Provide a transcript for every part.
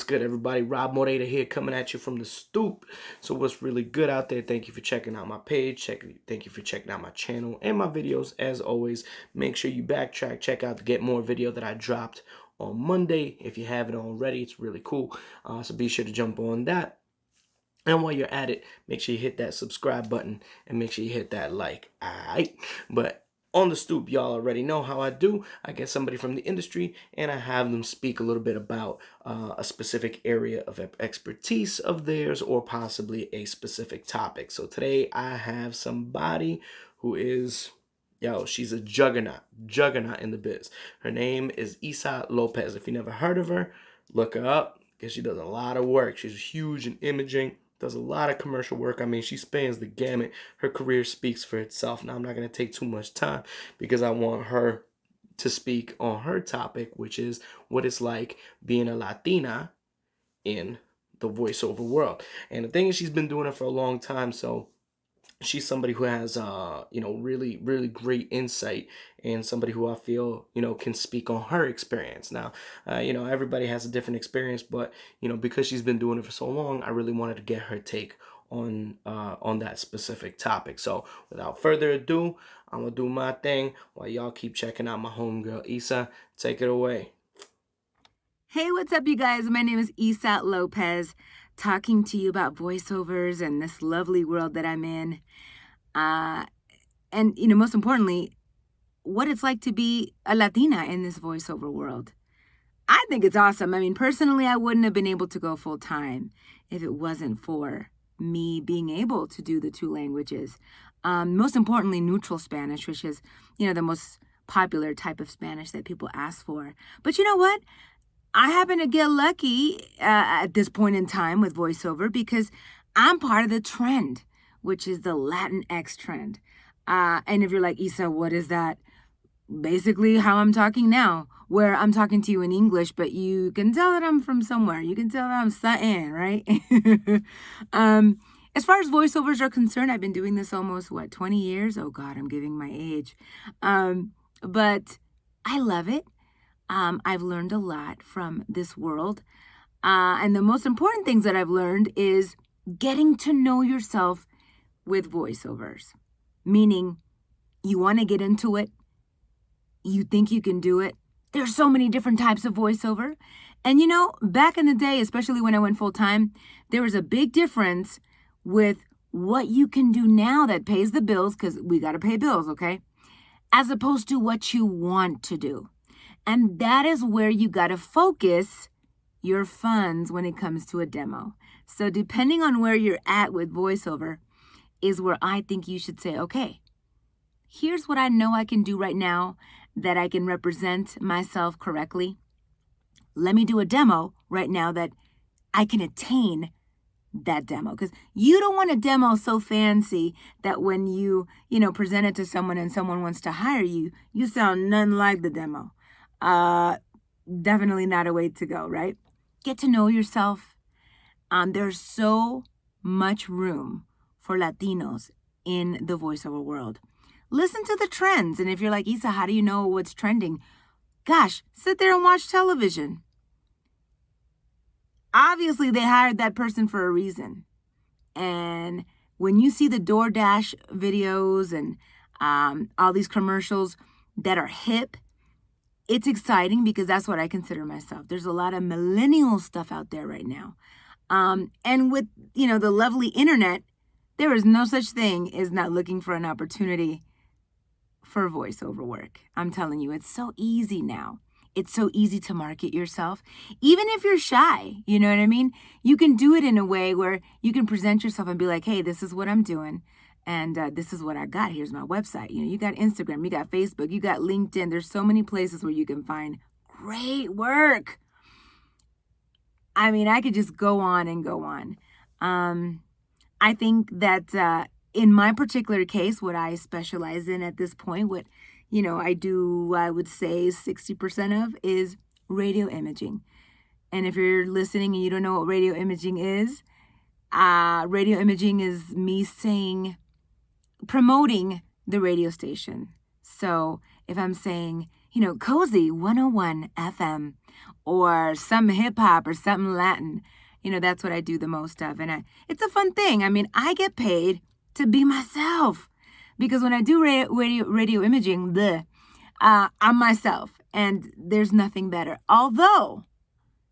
good, everybody? Rob Moreira here, coming at you from the stoop. So what's really good out there? Thank you for checking out my page. Thank you for checking out my channel and my videos. As always, make sure you backtrack, check out the Get More video that I dropped on Monday. If you haven't already, it's really cool. So be sure to jump on that. And while you're at it, make sure you hit that subscribe button and make sure you hit that like. Alright? But on the stoop, y'all already know how I do. I get somebody from the industry and I have them speak a little bit about a specific area of expertise of theirs or possibly a specific topic. So today I have somebody who is, she's a juggernaut in the biz. Her name is Issa Lopez. If you never heard of her, look her up because she does a lot of work. She's huge in imaging. Does a lot of commercial work. I mean, she spans the gamut. Her career speaks for itself. Now, I'm not going to take too much time because I want her to speak on her topic, which is what it's like being a Latina in the voiceover world. And the thing is, she's been doing it for a long time, so she's somebody who has, really, really great insight and somebody who I feel, can speak on her experience. Now, everybody has a different experience, but, because she's been doing it for so long, I really wanted to get her take on that specific topic. So without further ado, I'm going to do my thing while y'all keep checking out my homegirl, Issa. Take it away. Hey, what's up, you guys? My name is Issa Lopez, talking to you about voiceovers and this lovely world that I'm in. And, most importantly, what it's like to be a Latina in this voiceover world. I think it's awesome. I mean, personally, I wouldn't have been able to go full time if it wasn't for me being able to do the two languages. Most importantly, neutral Spanish, which is, the most popular type of Spanish that people ask for. But you know what? I happen to get lucky at this point in time with voiceover because I'm part of the trend, which is the Latinx trend. And if you're like, Issa, what is that? Basically how I'm talking now, where I'm talking to you in English, but you can tell that I'm from somewhere. You can tell that I'm something, right? As far as voiceovers are concerned, I've been doing this almost, 20 years? Oh, God, I'm giving my age. But I love it. I've learned a lot from this world. And the most important things that I've learned is getting to know yourself with voiceovers. Meaning, you want to get into it. You think you can do it. There's so many different types of voiceover. And back in the day, especially when I went full time, there was a big difference with what you can do now that pays the bills, because we got to pay bills, okay? As opposed to what you want to do. And that is where you got to focus your funds when it comes to a demo. So depending on where you're at with voiceover is where I think you should say, okay, here's what I know I can do right now that I can represent myself correctly. Let me do a demo right now that I can attain that demo. Because you don't want a demo so fancy that when you present it to someone and someone wants to hire you, you sound none like the demo. Definitely not a way to go, right? Get to know yourself. There's so much room for Latinos in the voiceover world. Listen to the trends. And if you're like, Issa, how do you know what's trending? Gosh, sit there and watch television. Obviously, they hired that person for a reason. And when you see the DoorDash videos and all these commercials that are hip, it's exciting because that's what I consider myself. There's a lot of millennial stuff out there right now. And with, the lovely internet, there is no such thing as not looking for an opportunity for voiceover work. I'm telling you, it's so easy now. It's so easy to market yourself. Even if you're shy, you know what I mean? You can do it in a way where you can present yourself and be like, hey, this is what I'm doing. And this is what I got. Here's my website. You got Instagram, you got Facebook, you got LinkedIn. There's so many places where you can find great work. I mean, I could just go on and go on. I think that in my particular case, what I specialize in at this point, what I do, I would say 60% of is radio imaging. And if you're listening and you don't know what radio imaging is me promoting the radio station. So if I'm saying, Cozy 101 FM or some hip hop or something Latin. That's what I do the most of. And it's a fun thing. I get paid to be myself because when I do radio imaging, I'm myself and there's nothing better. Although,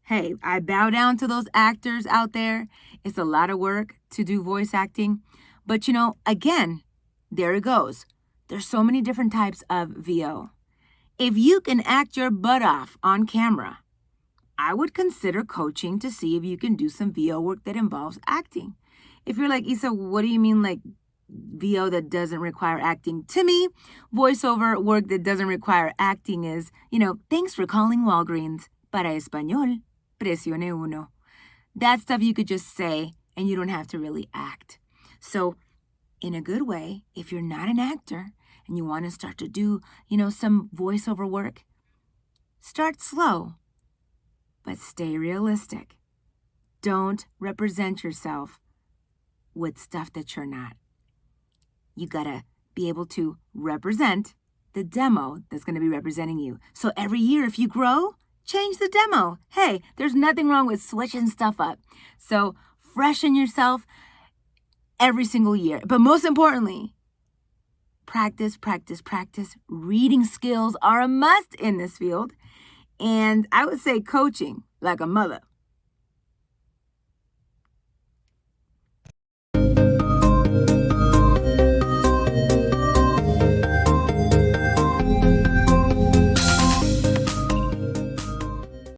hey, I bow down to those actors out there. It's a lot of work to do voice acting. But, again, there it goes. There's so many different types of VO. If you can act your butt off on camera, I would consider coaching to see if you can do some VO work that involves acting. If you're like, Issa, what do you mean like VO that doesn't require acting? To me, voiceover work that doesn't require acting is, thanks for calling Walgreens. Para español, presione uno. That stuff you could just say and you don't have to really act. So in a good way, if you're not an actor and you want to start to do, some voiceover work, start slow. But stay realistic. Don't represent yourself with stuff that you're not. You gotta be able to represent the demo that's gonna be representing you. So every year, if you grow, change the demo. Hey, there's nothing wrong with switching stuff up. So freshen yourself every single year. But most importantly, practice, practice, practice. Reading skills are a must in this field. And I would say coaching like a mother.